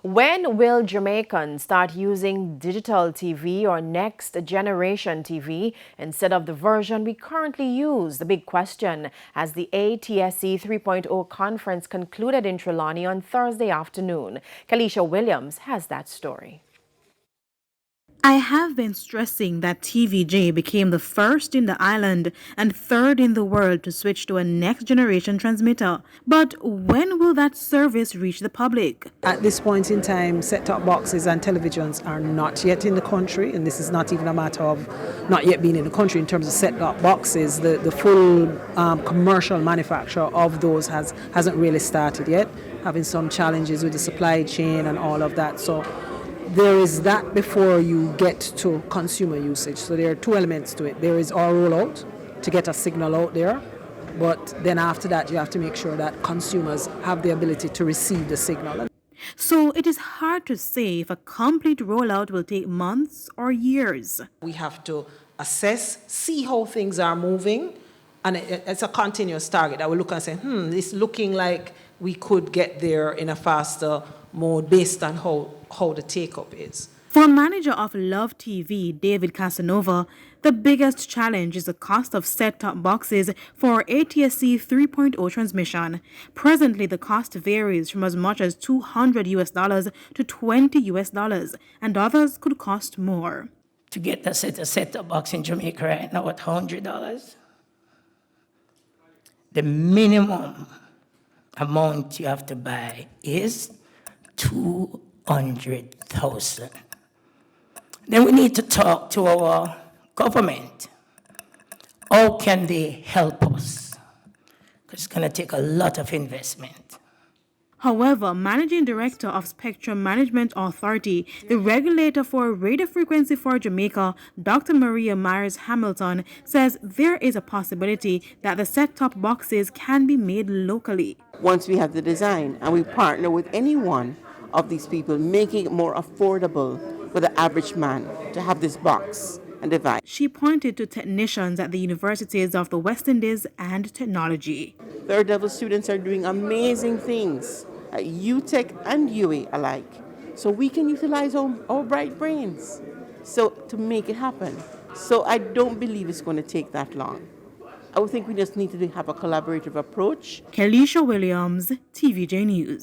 When will Jamaicans start using digital TV or next generation TV instead of the version we currently use? The big question as the ATSC 3.0 conference concluded in Trelawney on Thursday afternoon. Kalisha Williams has that story. I have been stressing that TVJ became the first in the island and third in the world to switch to a next-generation transmitter. But when will that service reach the public? At this point in time, set-top boxes and televisions are not yet in the country, and this is not even a matter of not yet being in the country in terms of set-top boxes. The full commercial manufacture of those hasn't really started yet, having some challenges with the supply chain and all of that. So there is that before you get to consumer usage. So there are two elements to it. There is our rollout to get a signal out there, but then after that you have to make sure that consumers have the ability to receive the signal. So it is hard to say if a complete rollout will take months or years. We have to assess, see how things are moving, and it's a continuous target that we look and say, it's looking like we could get there in a faster mode based on how the take-up is. For manager of Love TV, David Casanova, the biggest challenge is the cost of set-top boxes for ATSC 3.0 transmission. Presently, the cost varies from as much as $200 to $20, and others could cost more. To get a set-top box in Jamaica right now at $100, the minimum amount you have to buy is $200,000. Then we need to talk to our government. How can they help us? Because it's going to take a lot of investment. However, Managing Director of Spectrum Management Authority, the regulator for radio frequency for Jamaica, Dr. Maria Myers Hamilton, says there is a possibility that the set-top boxes can be made locally. Once we have the design and we partner with any one of these people, making it more affordable for the average man to have this box and device. She pointed to technicians at the universities of the West Indies and technology. Third level students are doing amazing things at UTech and UA alike. So we can utilize our bright brains to make it happen. So I don't believe it's going to take that long. I would think we just need to have a collaborative approach. Kalisha Williams, TVJ News.